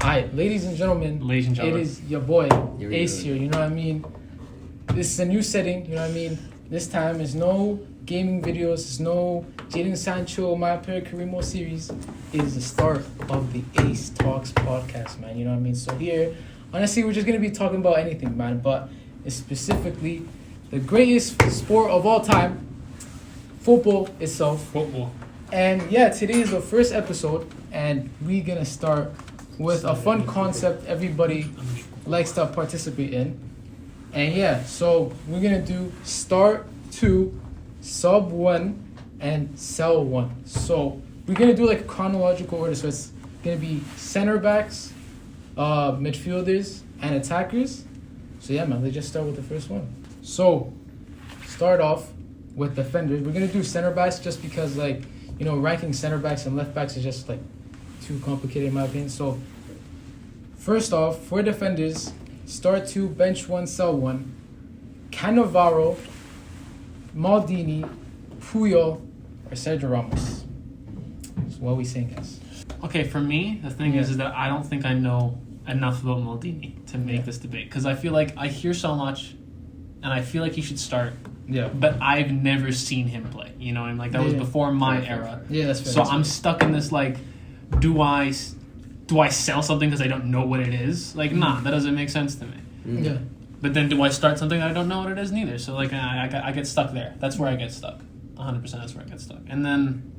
Alright, ladies and gentlemen, it is your boy, Ace here, you know what I mean? This is a new setting, you know what I mean? This time, it's no gaming videos, it's no Jadon Sancho, My Player Karimo series. It is the start of the AceTalks podcast, man, you know what I mean? So here, honestly, we're just going to be talking about anything, man, but it's specifically the greatest sport of all time, football itself. Football. And yeah, today is the first episode, and we're going to start with a fun concept everybody likes to participate in. And yeah, so we're going to do start 2, sub 1, and sell 1. So we're going to do like a chronological order. So it's going to be center backs, midfielders, and attackers. So yeah, man, let's just start with the first one. So start off with defenders. We're going to do center backs just because, like, you know, ranking center backs and left backs is just like too complicated in my opinion. So first off, for defenders, start 2, bench 1, sell 1. Cannavaro, Maldini, Puyol, or Sergio Ramos. So what are we saying, guys? Okay, for me, the thing is that I don't think I know enough about Maldini to make this debate. Because I feel like I hear so much, and I feel like he should start. Yeah. But I've never seen him play. You know, and like that was before my era. Yeah, that's fair. So I'm stuck in this, like, do I sell something because I don't know what it is? Like, nah, that doesn't make sense to me. Yeah. But then do I start something I don't know what it is neither? So, like, I get stuck there. That's where I get stuck. 100% that's where I get stuck. And then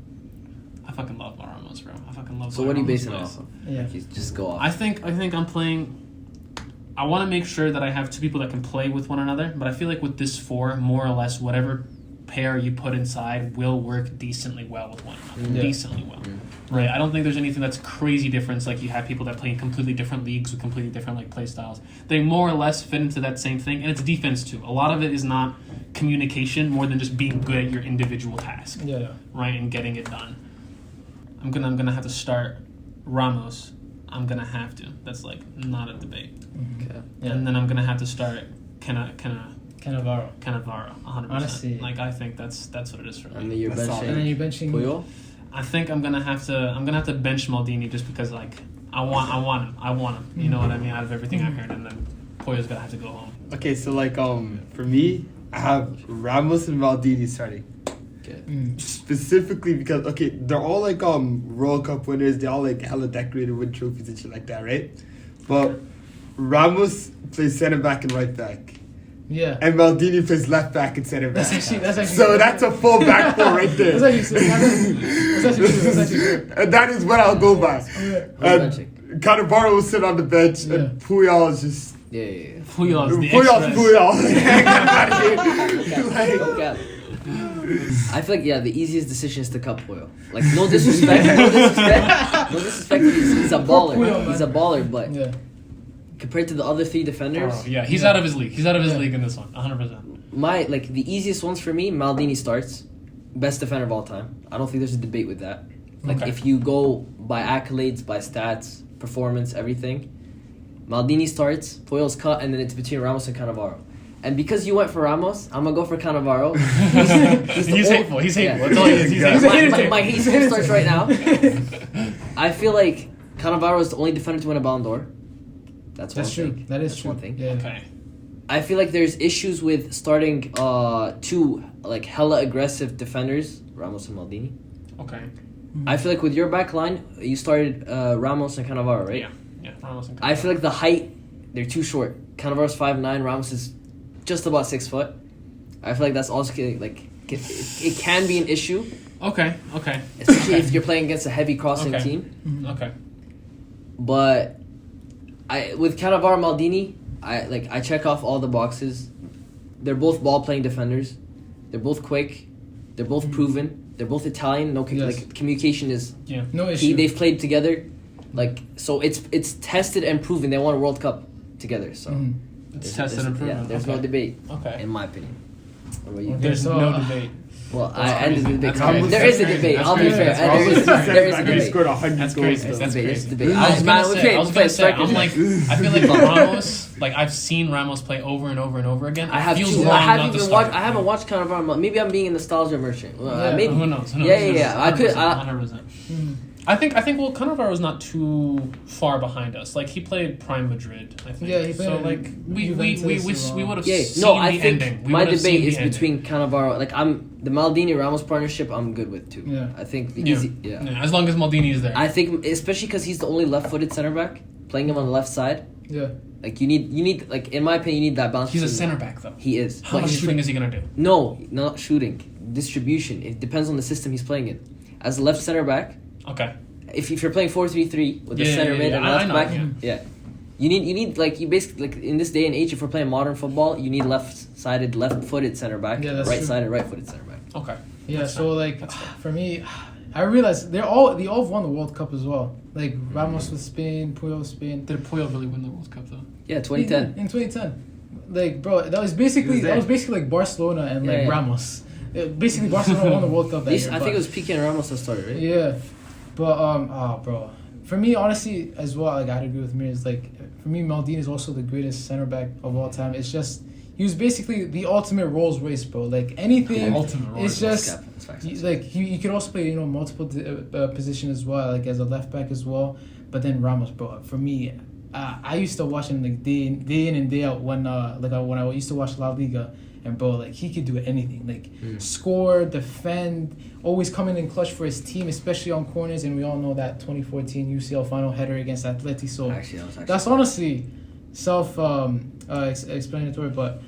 I fucking love Ramos, bro. I fucking love So what are you basing it off of? Yeah. Like, you just go off. I think I'm playing... I want to make sure that I have two people that can play with one another, but I feel like with this 4, more or less, whatever pair you put inside will work decently well with one another. Yeah. Decently well. Right? I don't think there's anything that's crazy difference. Like, you have people that play in completely different leagues with completely different, like, play styles. They more or less fit into that same thing, and it's defense too. A lot of it is not communication more than just being good at your individual task. Yeah. Right? And getting it done. I'm gonna have to start Ramos. I'm gonna have to. That's, like, not a debate. Okay. Yeah. And then I'm gonna have to start Cannavaro. 100%. Honestly. Like, I think that's what it is for me. And then you're benching. And then you're benching Puyol? I think I'm gonna have to bench Maldini just because, like, I want him. You know what I mean? Out of everything I've heard, and then Puyol's gonna have to go home. Okay, so like for me, I have Ramos and Maldini starting. Okay. Specifically because they're all like World Cup winners. They all like hella decorated with trophies and shit like that, right? But Ramos plays center back and right back. Yeah. And Maldini plays left back and center back. That's actually So that's a full back four right there. That's actually true. And that is what I'll go by. benching? Cannavaro will sit on the bench and Puyol is just... Yeah. Puyol's the Puyol. Okay. I feel like, the easiest decision is to cut Puyol. Like, no disrespect. He's a baller. He's a baller, but compared to the other 3 defenders... he's out of his league. He's out of his league in this one, 100%. The easiest ones for me, Maldini starts. Best defender of all time. I don't think there's a debate with that. Like, if you go by accolades, by stats, performance, everything, Maldini starts, Puyol's cut, and then it's between Ramos and Cannavaro. And because you went for Ramos, I'm going to go for Cannavaro. He's hateful. He's hateful. Yeah. That's all he is. He's hateful. My hate stream starts right now. I feel like Cannavaro is the only defender to win a Ballon d'Or. That's true. Thing. That is That's true. One thing. Yeah. Okay. I feel like there's issues with starting 2 like hella aggressive defenders, Ramos and Maldini. Okay. I feel like with your back line, you started Ramos and Cannavaro, right? Yeah. Ramos and Cannavaro. I feel like the height, they're too short. Cannavaro's 5'9", Ramos is just about 6 foot. I feel like that's also like it can be an issue. Okay. Especially if you're playing against a heavy crossing team. Okay. But with Cannavaro Maldini, I check off all the boxes. They're both ball playing defenders. They're both quick. They're both proven. They're both Italian. Like communication is no issue. They've played together. Like, so it's tested and proven. They won a World Cup together. So it's tested and proven. Yeah, there's no debate. Okay. In my opinion. What about you? There's no debate. Well, I ended the debate. Crazy. There is a debate. I'll be fair. There is a He debate. scored 100 That's goals. crazy. though. That's crazy. Debate. I was gonna say, I'm like, I feel like Ramos, like, I've seen Ramos play over and over and over again. I have Feels two. wrong I not haven't to even start. watched. I haven't watched Cannavaro. Maybe I'm being a nostalgia merchant. Maybe. Who knows? Yeah. I could. 100%. I think well, Cannavaro's not too far behind us. Like he played Prime Madrid, I think. Yeah, he played so in like we Juventus as well. would have Yeah, seen no, the I think ending. We my would have debate seen is the ending. between Cannavaro. Like I'm the Maldini Ramos partnership. I'm good with too. Yeah. I think the Yeah. easy. Yeah. Yeah, as long as Maldini is there. I think especially because he's the only left-footed center back playing him on the left side. Yeah. Like you need like in my opinion you need that balance. He's a between- center back though. He is. How But much he's- shooting is he gonna do? No, not shooting. Distribution. It depends on the system he's playing in. As a left center back, Okay. if you're playing 4-3-3 with the Yeah, center yeah, mid yeah. and I left know, back, yeah. yeah. You need like you basically like in this day and age, if we're playing modern football, you need left-sided, left-footed center back, Yeah, that's right-sided, right-footed center back. Okay. Yeah, That's so fine. like That's fine. for me, I realized they all won the World Cup as well. Like Ramos with Spain, Puyol with Spain. Did Puyol really win the World Cup though? Yeah, 2010. In 2010, like bro, that was basically like Barcelona and like Yeah. Ramos. Basically, Barcelona won the World Cup that year. I think it was Piqué and Ramos that started, right? Yeah, but bro, for me honestly as well, like I'd agree with me. Is like for me, Maldini is also the greatest center back of all time. It's just he was basically the ultimate Rolls Royce, bro. Like anything, Ultimate Rolls it's just. That's facts. Like he could also play multiple position as well, like as a left back as well. But then Ramos, bro, for me, I used to watch him like day in and day out when when I used to watch La Liga, and bro, like he could do anything, like score, defend, always coming in clutch for his team, especially on corners. And we all know that 2014 UCL final header against Atleti. So Actually, that was actually that's honestly explanatory. But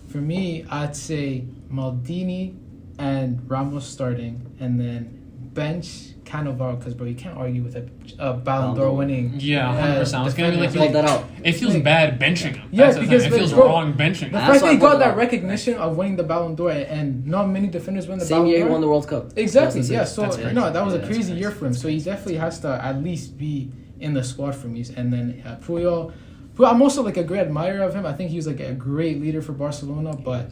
for me, I'd say Maldini and Ramos starting, and then bench Cannavaro, because bro, you can't argue with a Ballon d'Or winning. Yeah, 100%. I was gonna be like, Hold that out. it feels Like- bad benching him. Yeah, That's the because, thing. It feels bro, wrong benching The him. fact That's that why he I got brought it that up. recognition of winning the Ballon d'Or, and not many defenders win the Same Ballon year d'Or. he won the World Cup. Exactly, 2006. yeah. So That's crazy. no, that was Yeah, a that's crazy crazy. year for him. So he definitely has to at least be in the squad for me. And then Puyol, I'm also like a great admirer of him. I think he was like a great leader for Barcelona, but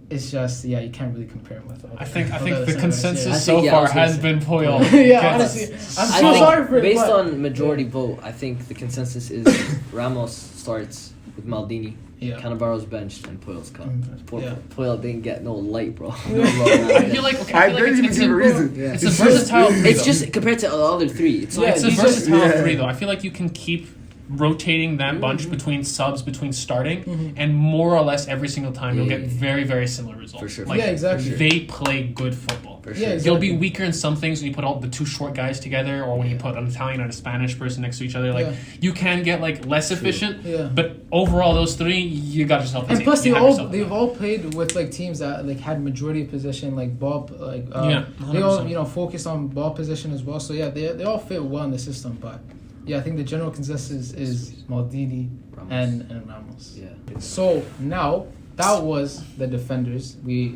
it's just you can't really compare him with. I think other the center backs, consensus I so think, yeah, I far was gonna has say- been Puyol. Yeah, Gets- honestly, I'm I so think sorry for it. based but- on majority vote, I think the consensus is Ramos starts with Maldini, Yeah. Cannavaro's benched, and Puyol's come. Poor Yeah. Puyol didn't get no light, bro. No Yeah. love, I man. feel like I didn't even give a reason. Yeah. It's a versatile. three, It's though. just compared to the other three. It's Yeah, not It's a he's just- versatile yeah. three though. I feel like you can keep rotating that bunch between subs, between starting, Mhm. and more or less every single time you'll Yeah. get very, very similar results. For sure. Like, Yeah, exactly. They play good football. For Yeah, sure. exactly. You'll be weaker in some things when you put all the two short guys together, or when you put an Italian and a Spanish person next to each other. Like Yeah. you can get like less efficient, Yeah. but overall those three, you got yourself. a And team. plus, You have yourself a they've team. all played with like teams that like had majority of possession, like ball, like Yeah, they all 100%. focused on ball position as well. So yeah, they all fit well in the system. But yeah, I think the general consensus is Maldini Ramos. and Ramos. Yeah. So now that was the defenders. We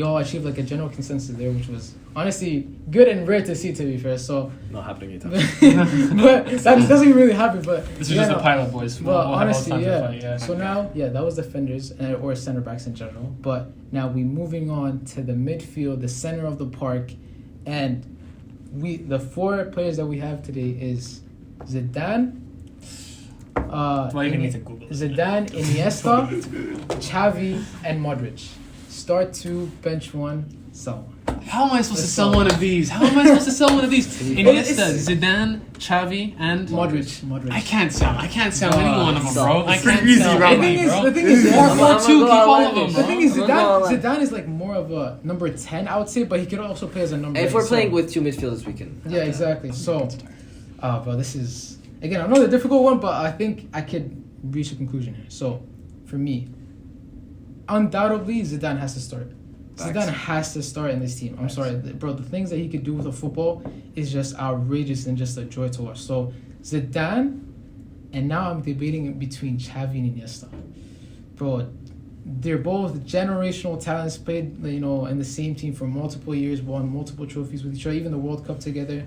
all achieved like a general consensus there, which was honestly good and rare to see. To be fair, so Not happening but that doesn't really happen. But This is yeah, just no. a pilot, boys. But We'll have all honestly, time to yeah. fight, yeah. So now, that was defenders or center backs in general. But now we moving on to the midfield, the center of the park, and the four players that we have today is Zidane. Do I even need to Google this? Zidane, Iniesta, Xavi, and Modric. Start two, bench one, sell one. How am I supposed to Let's sell go. one of these? How am I supposed to sell one of these? Iniesta, It's- Zidane, Xavi, and Modric. I can't sell any one of them, Sell. bro. I It's can't easy, sell bro. any, bro. The thing is, Four, I'm gonna 4-2, go keep all of outlandish. them, The bro. thing is, I'm gonna Zidane is like more of a number 10, I would say, but he could also play as a number. If 8, we're so- playing with two midfielders, we can. Yeah, exactly. So, bro, this is again another difficult one, but I think I could reach a conclusion here. So, for me, undoubtedly Zidane has to start. Facts. Zidane has to start in this team. I'm sorry, bro. The things that he could do with a football is just outrageous and just a joy to watch. So, Zidane, and now I'm debating between Xavi and Iniesta. Bro, they're both generational talents. Played in the same team for multiple years, won multiple trophies with each other, even the World Cup together.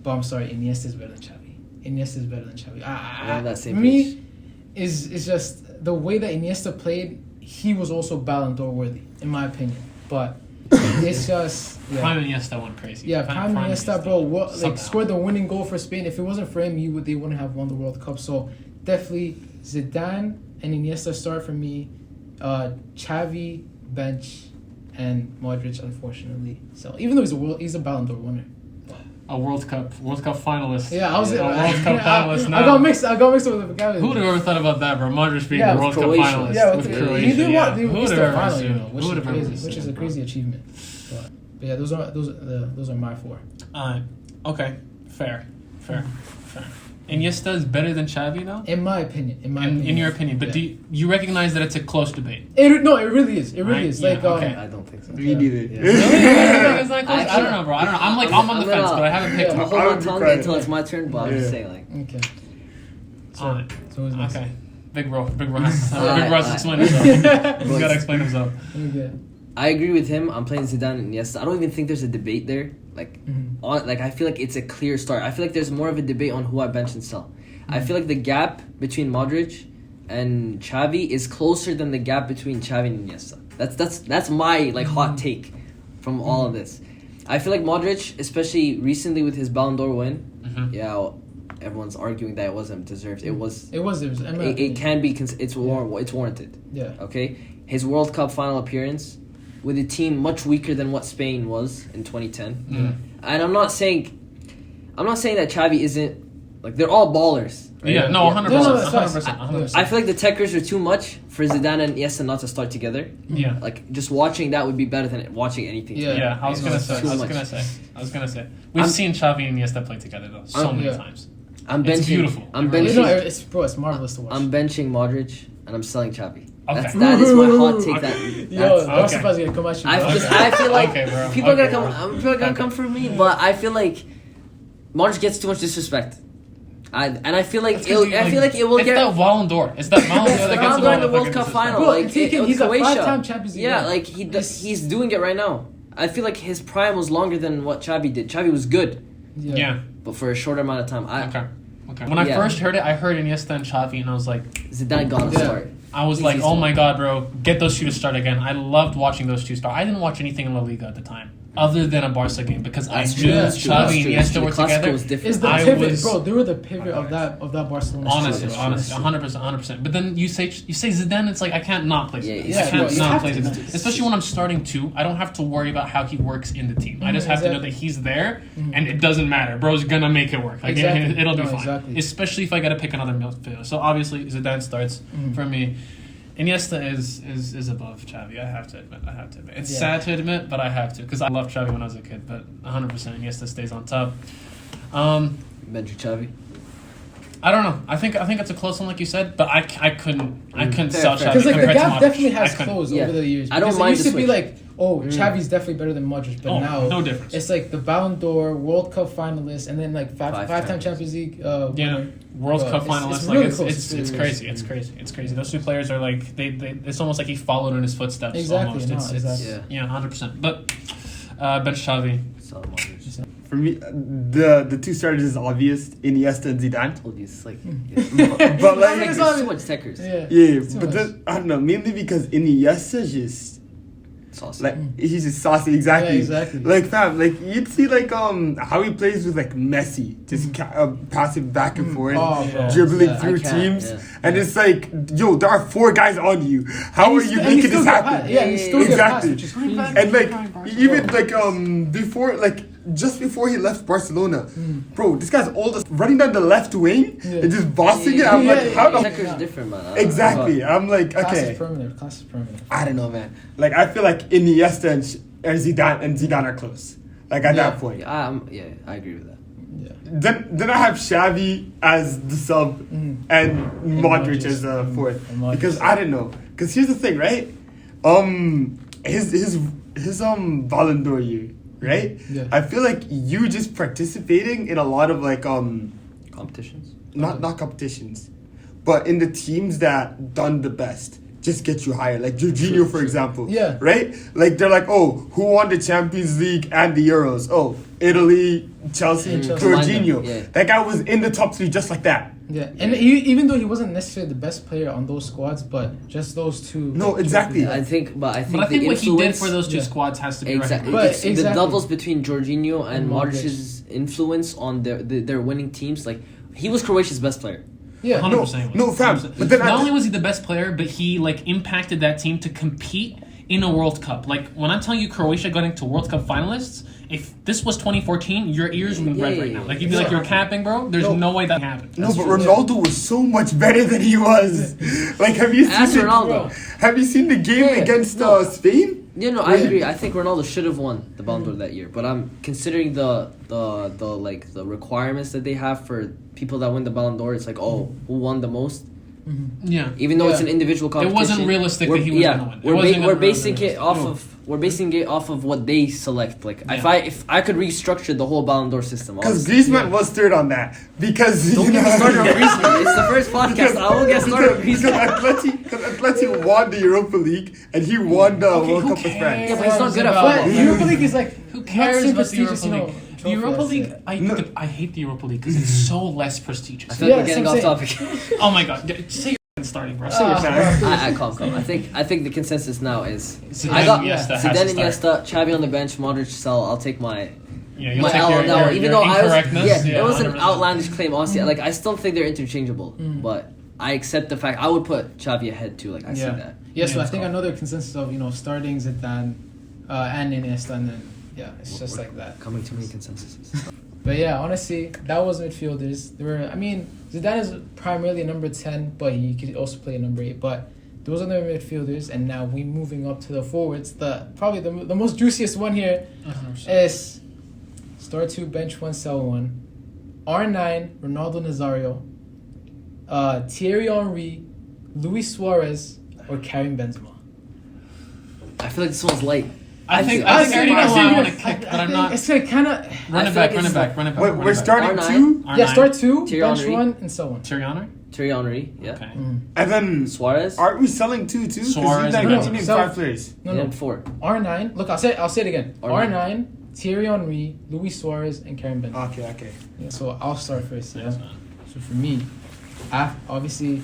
But I'm sorry, Iniesta is better than Xavi. Iniesta is better than Xavi. We're on that same me, page. is just the way that Iniesta played. He was also Ballon d'Or worthy, in my opinion. But it's just Prime Iniesta went crazy. yeah, Prime Iniesta, bro. Somehow. Scored the winning goal for Spain. If it wasn't for him, they wouldn't have won the World Cup. So definitely Zidane and Iniesta start for me. Xavi bench, and Modric unfortunately. So even though he's a Ballon d'Or winner. a World Cup finalist. Yeah, I was a World Cup finalist now. I got mixed up with the guy. Who would have ever thought about that, bro? Modric being Yeah, a World Croatia. Cup finalist Yeah, with with Croatia. He did yeah. Who would have the ever final, assumed? which Who is would have ever crazy, which is a assumed? crazy achievement. But yeah, those are my 4. Okay, fair. Iniesta is better than Xavi now? In my opinion. In your opinion. But Yeah. do you recognize that it's a close debate? It really is. It really Right? is. Yeah, Like okay. I don't think so. Me neither. Really? It's not close? I don't know, bro. I don't know. I'm on the fence, but I haven't picked I'm one. hold I my would be tongue quiet. until it's my turn, but I'm just Yeah. saying, like, Okay. On it. So who's next? Okay. Big bro has to Alright. explain himself. He's got to explain himself. Okay. I agree with him. I'm playing Zidane and Iniesta. I don't even think there's a debate there. Like, I feel like it's a clear start. I feel like there's more of a debate on who I bench and sell. I feel like the gap between Modric and Xavi is closer than the gap between Xavi and Iniesta. That's my hot take from all of this. I feel like Modric, especially recently with his Ballon d'Or win, everyone's arguing that it wasn't deserved. It was. It can be. It's warranted. Yeah. Okay. His World Cup final appearance with a team much weaker than what Spain was in 2010. And I'm not saying that Xavi isn't. Like, they're all ballers. Right? Yeah, no, 100%. No, that's 100%. I feel like the techers are too much for Zidane and Iniesta not to start together. Yeah. Like, just watching that would be better than watching anything. Yeah. Yeah, I was Too gonna much. say. We've seen Xavi and Iniesta play together though so many times. I'm benching. It's beautiful. I'm It really benching. It's marvelous to watch. I'm benching Modric and I'm selling Xavi. Okay. That is my hot take. Yo, okay. Russia's gonna come at you. I feel like Okay, bro. people are Okay, gonna come. People are gonna come for me, but I feel like Modric gets too much disrespect. I feel like it will it's get. that Ballon d'Or. It's that Ballon d'Or that gets Ballon d'Or in the all World fucking Cup disrespect. final. Bro, Like, he's a Croatia. 5-time Champions League. Yeah, like he's doing it right now. I feel like his prime was longer than what Xavi did. Xavi was good, Yeah. but for a shorter amount of time. Okay. When I first heard it, I heard Iniesta and Xavi, and I was like, Zidane got to start. I was like, oh my god, bro, get those two to start again. I loved watching those two start. I didn't watch anything in La Liga at the time, other than a Barca game, because I knew Xavi and Iniesta were together. Was different. It's the I pivot, was- bro. They were the pivot of that Barcelona. Honestly, squad. 100%. But then you say Zidane, it's like I can't not play Zidane. Yeah, I can't you not have play to. Zidane. Especially when I'm starting 2, I don't have to worry about how he works in the team. I just have to know that he's there, and it doesn't matter. Bro's gonna make it work. Like Exactly. it'll be No, fine. exactly. Especially if I gotta pick another midfielder. So obviously Zidane starts for me. Iniesta is above Xavi. I have to admit. It's sad to admit, but I have to because I loved Xavi when I was a kid. But 100% Iniesta stays on top. Bench Xavi. I don't know. I think it's a close one, like you said, but I couldn't sell fair. Xavi Because like the compared to gap Modric. definitely has I couldn't. closed Yeah. over the years. I don't Because mind it used the to be switch. like, Xavi's definitely better than Modric, but now no difference. it's like the Ballon d'Or, World Cup finalist, and then like five-time times. Champions League. Yeah, winner. World Bro, Cup it's finalists. really Like close. it's It's really crazy. close. It's crazy. Those two players are like they. It's almost like he followed in his footsteps. Exactly, Almost. no, It's exactly. 100%. But bench Xavi. Sell Modric. For me, the two starters is obvious: Iniesta and Zidane. Told you it's like. But like, It's There's not- so much techers. Yeah. yeah, Too but much. then, I don't know. Mainly because Iniesta just Saucy. like he's just saucy. Exactly. Yeah, exactly. Like fam, like you'd see like how he plays with like Messi, just passing back and forth, Oh, bro. dribbling Yeah. through I can't, teams, yeah. and it's like, yo, there are 4 guys on you. How are you making this happen? Yeah, he's still Exactly. get past, which is crazy. And like even like before just before he left Barcelona, bro, this guy's all just running down the left wing and just bossing it. I'm like, how the Techers are different, man. I don't know. exactly? I'm like, Class okay, is permanent. Class is permanent. I don't know, man. Like I feel like Iniesta and Zidane are close. Like at that point. I agree with that. Yeah. Then I have Xavi as the sub and Modric as the fourth And Modric. because I don't know. Because here's the thing, right? His Ballon d'Or year, right? Yeah. I feel like you just participating in a lot of like Competitions. not competitions, but in the teams that done the best. Just get you higher, like Jorginho, for example. Yeah. Right? Like they're like, oh, who won the Champions League and the Euros? Oh, Italy, Chelsea, Chelsea. Jorginho. Yeah. That guy was in the top 3 just like that. Yeah, and even though he wasn't necessarily the best player on those squads, but just those two. No, exactly. I think But I the think what he did influence- for those two Yeah. squads has to be Exactly. recognized. But It's exactly. the levels between Jorginho and And Modric. Modric's influence on their winning teams. Like he was Croatia's best player. Yeah, 100%. No, fam. 100%. But then not only was he the best player, but he like impacted that team to compete in a World Cup. Like when I'm telling you, Croatia got into World Cup finalists, if this was 2014, your ears would be red right now. Yeah. Like you'd be like, you're capping, bro. There's no way that happened. No, but Ronaldo was so much better than he was. Like, have you Ask seen Ronaldo. Have you seen the game Yeah, against no. Spain? Yeah, no, I agree. I think Ronaldo should have won the Ballon d'Or that year, but I'm considering the requirements that they have for people that win the Ballon d'Or. It's like, oh, who won the most? Yeah. Even though it's an individual It competition, wasn't realistic that he was going to win. It wasn't we're gonna basing really it off of what they select. Like if I could restructure the whole Ballon d'Or system, Because honestly. Griezmann was third on that. Because Don't get me started on Griezmann. It's the first podcast. I won't get started on Griezmann. Because Atleti won the Europa League and he won the World who Cup with France. Yeah, but he's not good at But football. the Europa League is like, Who cares not about the prestigious, Europa League? The Europa League, I hate the Europa League because it's so less I prestigious. feel like Yeah, we're getting so off I'm topic. Oh my god, say your starting, bro. Say your I calm. I think the consensus now is Zidane, I got Iniesta has Zidane, to Iniesta, Xavi on the bench, Modric, Sell. I'll take my Yeah, you'll my take L on that one. Even your though I was incorrectness. it was an 100%. outlandish claim. Honestly, like I still think they're interchangeable, but I accept the fact I would put Xavi ahead too. Like I see that. Yeah, so Yeah, I it's think cool. another consensus of starting Zidane and Iniesta, and then it's just like that. Coming to many consensuses. But yeah, honestly, that was midfielders. Zidane is primarily a number 10, but he could also play a number 8. But those are the midfielders, and now we moving up to the forwards. Probably the most juiciest one here 100%. is start 2, bench 1, sell 1. R9, Ronaldo Nazario, Thierry Henry, Luis Suarez, or Karim Benzema. I feel like this one's light. I think I already know who I want to kick, but I'm not. It's like kind of. Run it back. Wait, we're starting R9? 2? Yeah, start 2, Thierry bench Henry. 1, and so on. Thierry Henry? Thierry Henry, yeah. Okay. And then, Suarez. aren't we selling 2 too? Because Suarez you and named Benzema. 5 players. No, and no. 4. R9. Look, I'll say it again. R9. R9, Thierry Henry, Luis Suarez, and Karim Benzema. Okay. Yeah, so I'll start first. Yeah. Yes, man. So for me, obviously,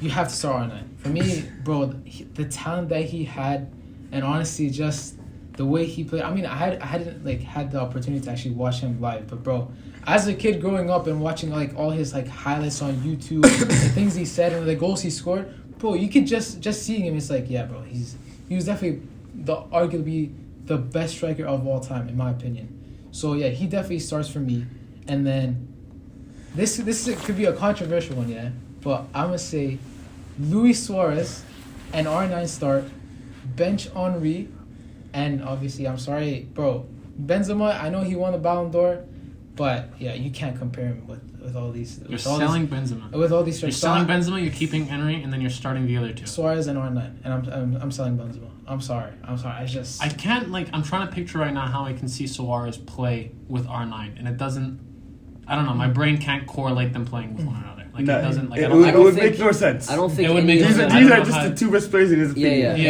you have to start R9. For me, bro, the talent that he had, and honestly, just the way he played. I mean, I hadn't had the opportunity to actually watch him live, but bro, as a kid growing up and watching all his highlights on YouTube, the things he said and the goals he scored, bro, you could just seeing him, it's like, yeah, bro, he was definitely arguably the best striker of all time in my opinion. So yeah, he definitely starts for me. And then this could be a controversial one, yeah, but I'm gonna say Luis Suarez and R9 start, bench Henry, and obviously I'm sorry, bro, Benzema. I know he won the Ballon d'Or, but yeah, you can't compare him with all these. You're selling Benzema. With all these You're selling Benzema. You're keeping Henry, and then you're starting the other two. Suarez and R9, and I'm selling Benzema. I'm sorry. I can't I'm trying to picture right now how I can see Suarez play with R9, and it doesn't. I don't know. My brain can't correlate them playing with one another. Like No, it doesn't. Like it I don't. would think- make no sense. I don't think It would any make of no them- sense. I These don't are know just how- the 2 best players in his Yeah. opinion. Yeah.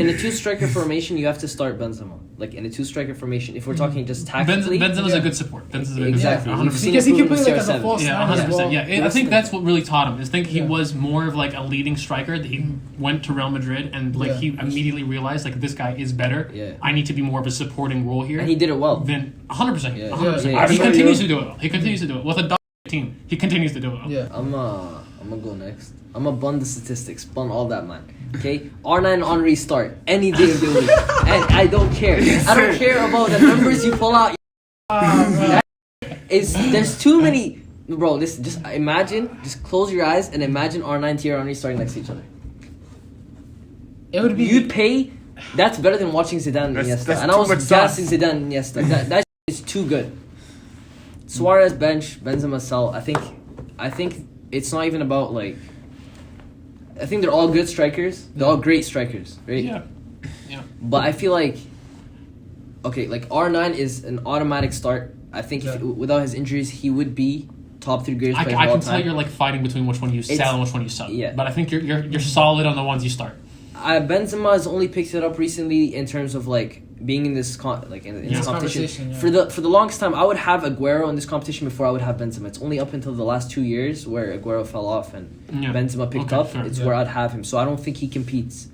In a two-striker formation, you have to start Benzema. Like in a two-striker formation, if we're talking just tactically, Benzema's a Yeah. good support. Benzema's a good Exactly. support. We've 100%. seen because he can improvement play like as a CR7. false Yeah, nine as 100%. well. Yeah, I think that's what really taught him. I think he Yeah. was more of like a leading striker. That he went to Real Madrid and he immediately realized like this guy is better. Yeah. I need to be more of a supporting role here. and he did it well. Then 100%. Yeah. 100%. Yeah. He Yeah. continues to do it well. He continues to do it with a dog team. He continues to do it well. Yeah. I'm gonna go next. I'm gonna bun the statistics, bun all that, man. Okay, R9 Henry start any day of the week, and I don't care. I don't care about the numbers you pull out. There's too many, bro. Just imagine, just close your eyes and imagine R9 Thierry Henry starting next to each other. It would be. You'd pay. That's better than watching Zidane and That's- Iniesta. that's And I too was much sauce. gassing Zidane and Iniesta. That is too good. Suarez bench, Benzema sell. I think it's not even about like. I think they're all good strikers. They're all great strikers, right? Yeah. But I feel like, okay, like R9 is an automatic start. I think if, without his injuries, he would be top 3 greatest I player of all can time. tell you're like fighting between which one you sell and which one you sell. Yeah. But I think you're solid on the ones you start. Benzema has only picked it up recently in terms of like being in this in this competition. Conversation, yeah. For the longest time, I would have Aguero in this competition before I would have Benzema. It's only up until the last 2 years where Aguero fell off and Yeah. Benzema picked Okay, up. fair. It's Yeah. where I'd have him. So I don't think he competes.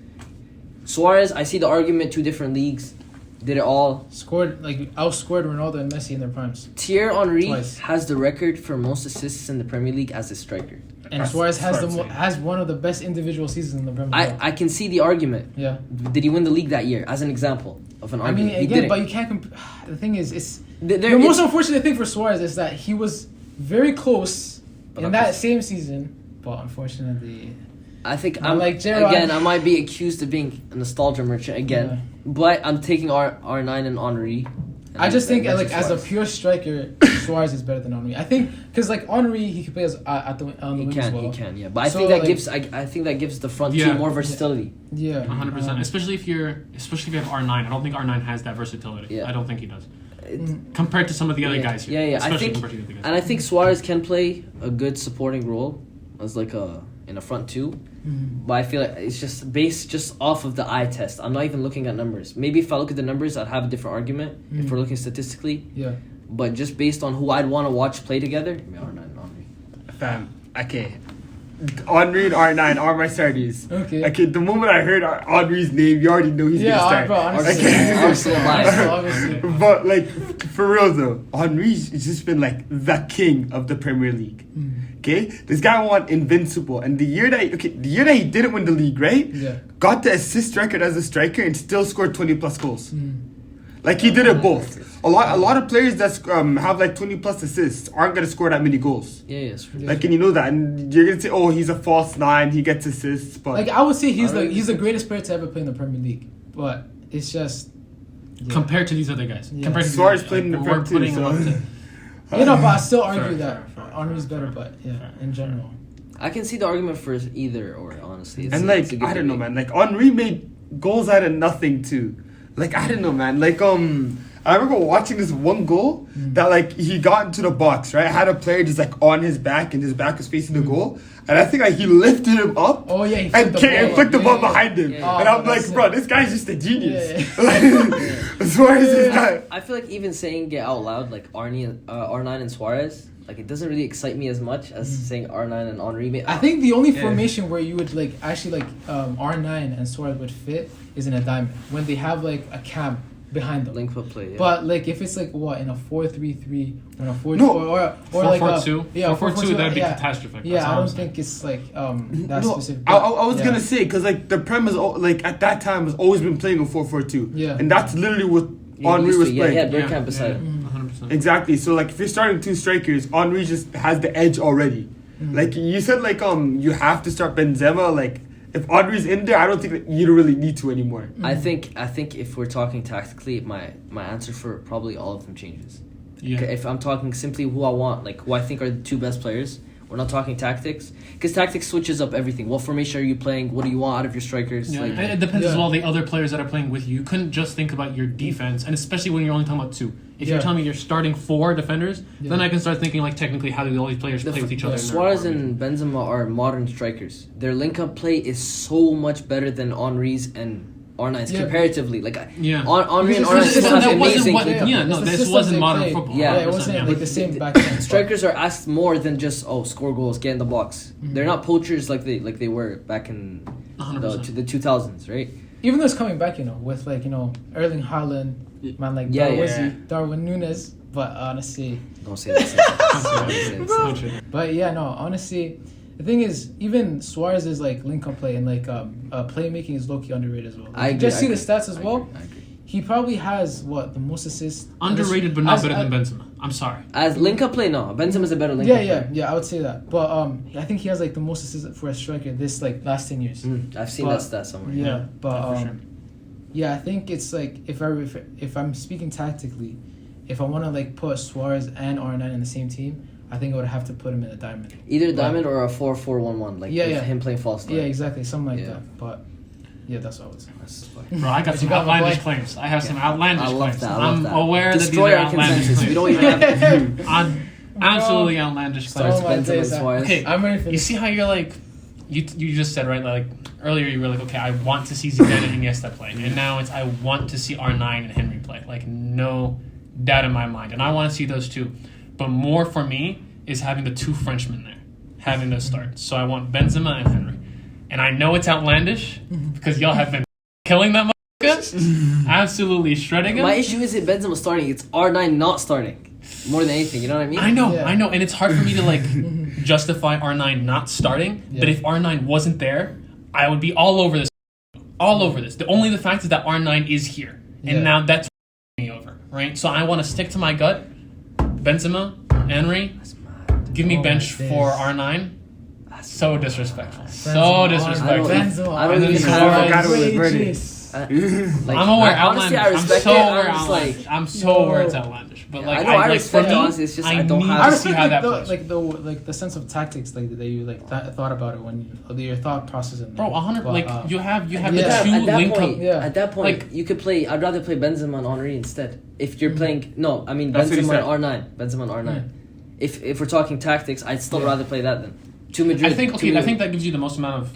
Suarez, I see the argument, 2 different leagues. Did it all. Outscored Ronaldo and Messi in their primes. Thierry Henry Twice. has the record for most assists in the Premier League as a striker. And Suarez has one of the best individual seasons in the Premier League. I can see the argument. Yeah. Did he win the league that year? As an example of an argument. He again, didn't. but you can't. The thing is, the It's- most unfortunate thing for Suarez is that he was very close in that same season, but unfortunately, I think Not like Gerrard. again. I might be accused of being a nostalgia merchant again, Yeah. but I'm taking R9 and Henry. I just think and as a Suarez. pure striker, Suarez is better than Henry. I think because Henry he can play as on the wing as well. He can, yeah. But I So, think that like- gives. I think that gives the front Yeah. two more versatility. Yeah, 100%. Especially if you have R9. I don't think R9 has that versatility. Yeah. I don't think he does. It- Compared to some of the other guys here. Yeah. I Especially think, compared to the other guys. and I think Suarez can play a good supporting role as like in a front two. Mhm. But I feel like it's just based just off of the eye test. I'm not even looking at numbers. Maybe if I look at the numbers, I'd have a different argument if we're looking statistically. yeah. But just based on who I'd want to watch play together, R9 and Henry. Fam, okay. Henry and R9 are my starters. Okay. Okay, the moment I heard Henry's name, you already know he's Yeah, gonna start. bro, honestly. Okay. Arsenal bias. Obviously. But like for real though, Henry's just been like the king of the Premier League. Okay, this guy won invincible, and the year that he didn't win the league, right? Yeah. Got the assist record as a striker and still scored 20 plus goals. Like he did it both. A lot of players that have like 20 plus assists aren't gonna score that many goals. Yeah, yes. Like, and you know that, and you're gonna say, oh, he's a false nine, he gets assists, but Like I would say he's the greatest player to ever play in the Premier League, but it's just Compared to these other guys. Yeah. Compared to these Suarez other guys. played in the We're Prem too, putting him so- up to- but I still argue Fair, that fair. Henry's better, but yeah, in general. I can see the argument for either or, honestly. It's and it's a like good I don't know, debate. man. Like Henry made goals out of nothing too. Like I don't know, man. Like I remember watching this one goal that like he got into the box, right? Had a player just like on his back and his back was facing the goal, and I think like he lifted him up. Oh yeah, he And flicked the ball Yeah. behind him, Yeah. and Oh, I'm like, that's bro, it. this guy's just a genius. Yeah. Suarez is not. I feel like even saying it out loud, like R9 and Suarez, like it doesn't really excite me as much as saying R9 and Henry. I think the only Yeah. formation where you would like actually like R9 and Suarez would fit is in a diamond when they have like a cam behind them. link up play. Yeah. But like if it's like what in a 4-3-3 or in a 4 No. or like 4-4-2. yeah 4-4-2, that'd be yeah. catastrophic. Yeah, That's I all don't I'm saying. think it's like that No, specific. I was yeah. gonna say because like the Prem has like at that time has always been playing a 4-4-2. Yeah. and that's literally what Yeah, Henry used was to, playing. Yeah, Bergkamp beside him. 100%. Exactly. So like if you're starting two strikers, Henry just has the edge already. Like you said, like you have to start Benzema. Like if Henry's in there, I don't think that you don't really need to anymore. I think if we're talking tactically, my answer for probably all of them changes. Yeah. If I'm talking simply who I want, like who I think are the two best players, we're not talking tactics, because tactics switches up everything. What formation are you playing? What do you want out of your strikers? Yeah, Like, and it depends as Yeah. well the other players that are playing with you. You couldn't just think about your defense, and especially when you're only talking about two. If you're Yeah. telling me you're starting 4 defenders, then Yeah. I can start thinking like technically how do all these players play with each other. in their Suarez formation. and Benzema are modern strikers. Their link-up play is so much better than Henry's and R9's Yeah. comparatively. Like Yeah. Henry and Because R9 it's- still it's- have that wasn't amazing. what- kickoff. yeah, It's no, the this systems wasn't they modern play. football. Yeah. it wasn't 100%, like the same back then. Strikers are asked more than just score goals, get in the box. They're not poachers like they were back in 100%. the 2000s, right? Even though it's coming back, with like Erling Haaland, man like Yeah, Darwin Nunes, but honestly. Don't say that. Don't you? But yeah, no, honestly, the thing is, even Suarez's like link-up play and like playmaking is low-key underrated as well. I agree, Just I see the agree. stats as I well. agree. He probably has the most assists. Underrated, but not As- better than Benzema. I'm sorry. As link-up play, no. Benzema's a better link-up Yeah, I would say that. But I think he has like the most assists for a striker this like last 10 years. I've seen But- that stat somewhere. Yeah, but for sure. yeah, I think it's like if I'm speaking tactically, if I want to like put Suarez and R9 in the same team, I think I would have to put him in a diamond. Either a diamond or a 4-4-1-1, like Yeah, with yeah. him playing false nine. Yeah, exactly, something like Yeah. that. But yeah, that's what I would say. That's fine. Bro, I got But some you got my outlandish boy. claims. I have some outlandish I love claims. that. I love I'm that. aware that Destroy these are our outlandish consensus. claims. We don't even have to. I'm absolutely outlandish Starts claims. Oh my Benzema days, and Suarez. Okay, I'm ready for you this. see how you're like, you just said right, like earlier you were like, okay, I want to see Zidane and Iniesta play, and now it's I want to see R9 and Henry play. Like no doubt in my mind, and I want to see those two. But more for me is having the two Frenchmen there, having those start. So I want Benzema and Henry, and I know it's outlandish because y'all have been killing that absolutely shredding him. My issue isn't Benzema starting; it's R9 not starting. More than anything, you know what I mean? I know, Yeah. I know, and it's hard for me to like justify R9 not starting. But Yeah. if R9 wasn't there, I would be all over this. All over this. The fact is that R9 is here, and Yeah. now that's me over, right? So I want to stick to my gut. Benzema, Henry, give me Oh, bench my for days. R9. So disrespectful. So Benzema, disrespectful. Benzema, I don't And then even Suarez. have. outrageous. Like, I'm aware, honestly, I I'm respect so it. aware, I'm just like, I'm so aware it's outlandish. But Yeah, like, I know, I like, respect for it, me, honestly, it's just I don't need have- I to see respect how that like plays. the sense of tactics like that you like thought about it when your thought process in Bro, 100. But, Like you have yeah. the at two that link point, up. Yeah. at that point, Like- you could play. I'd rather play Benzema and Henry instead. If you're playing, no, I mean That's what he Benzema and said. R9. Benzema and R9. If we're talking tactics, I'd still Yeah. rather play that than to Madrid. I think to- I think that gives you the most amount of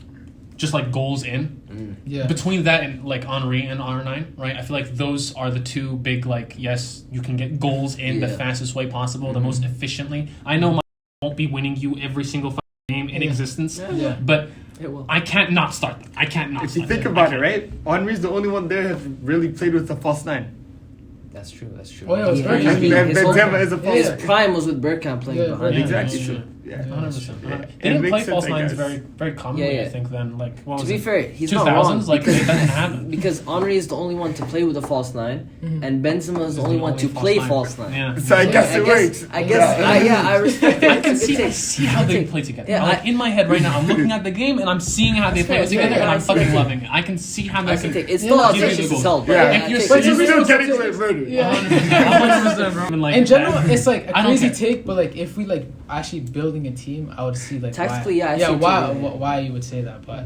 just like goals in. Yeah. Between that and like Henri and R9, right? I feel like those are the two big like yes, you can get goals in the Yeah. fastest way possible, the most efficiently. I know my won't be winning you every single game in Yeah. existence, Yeah. but It will. I can't not start them. I can't not. If you start think them. about I it, can't. right? Henry's the only one there that really played with the false nine. That's true. That's true. Oh, yeah, it was He- very he- good. his And whole- Benzema is a Yeah. false His nine. prime was with Bergkamp playing Yeah, behind. yeah, Exactly yeah, true. Yeah. 100%. Yeah. They It didn't makes play sense, false I nines guess. very commonly. Yeah, yeah. I think then like what To was be it? fair, he's not wrong. 2000s, like it doesn't happen. Because Henry is the only one to play with a false nine, and Benzema is the only one to play false nine. Yeah. So I guess it works. I guess. I respect it. I can It's a see, good I take. see how they play together. Yeah, Like, in my head right now, I'm looking at the game and I'm seeing how they play That's fair, together, yeah, and I I'm see fucking that. loving it. I can see how they I can. can take. It's Yeah, still no, outrageous give you the as goal. hell. but Yeah. I If you're take But it. it's He's a still reasonable getting away take. with murder. Yeah. 100%, bro. And, like, In general, that- it's like a I don't crazy care. take, but like if we like actually building a team, I would see like Tactically, why, yeah, I see too, why yeah. why you would say that, but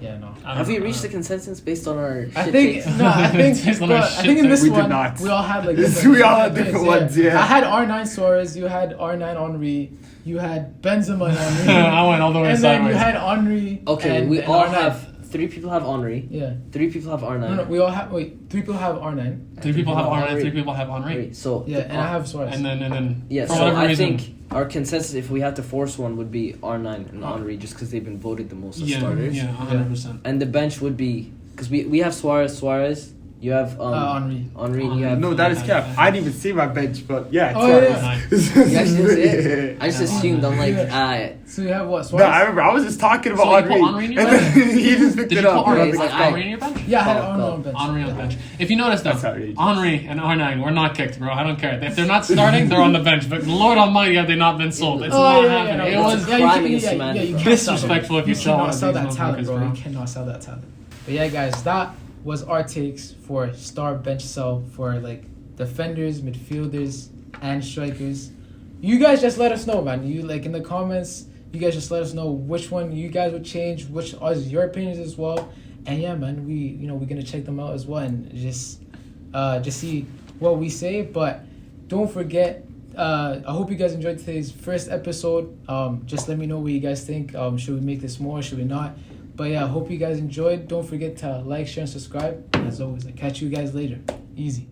yeah, no. I don't Have we know, reached a I don't consensus based on our? I shit think takes? no, I think Based on but our I shit think in this We did one not. we all had like We all had different ones, yeah. I had R9 Suarez, you had R9 Henry, you had Benzema and Henry, I went all the way and then you sideways. had Henry. Okay, and, we and all R9. have. 3 people have Henry. Yeah. 3 people have R9. No, we all have. Wait, 3 people have R9. Three people have Henry. Henri, 3 people have Henri. Wait, so Yeah, and I have Suarez. And then yeah. for So whatever I reason, think our consensus, if we had to force one, would be R9 and Henry, just because they've been voted the most as yeah, starters. yeah, 100%. And the bench would be because we have Suarez. You have Henry. Henry. And you have No, that is cap. I didn't even see my bench, but yeah. Oh, yeah. it's You actually didn't see it? Yeah. I just assumed. I'm like, Yeah. So you have what? No, Suarez? I remember I was just talking about So you put Henry, Henry in your and bench? then he just picked Did it you up. put Yeah, Henri, he's like, Henri in your bench? Yeah, I had Oh, Henry God. on bench. Henri on Yeah. the bench. If you notice though, That's outrageous. Henri and R9 were not kicked, bro. I don't care. If they're not starting, they're on the bench. But Lord Almighty, have they not been sold? It's Oh, not yeah, happening. no, It it's was yeah, crime you against can, humanity. you can't sell that. disrespectful if you sell cannot one sell of that these talent, motherfuckers, bro. bro. You cannot sell that talent. But yeah, guys, that was our takes for star bench sell for like defenders, midfielders, and strikers. You guys just let us know, man. You like in the comments. You guys just let us know which one you guys would change, which are your opinions as well. And yeah, man, we're gonna check them out as well and just see what we say. But don't forget. I hope you guys enjoyed today's first episode. Just let me know what you guys think. Should we make this more? Should we not? But yeah, I hope you guys enjoyed. Don't forget to like, share, and subscribe. And as always, I'll catch you guys later. Easy.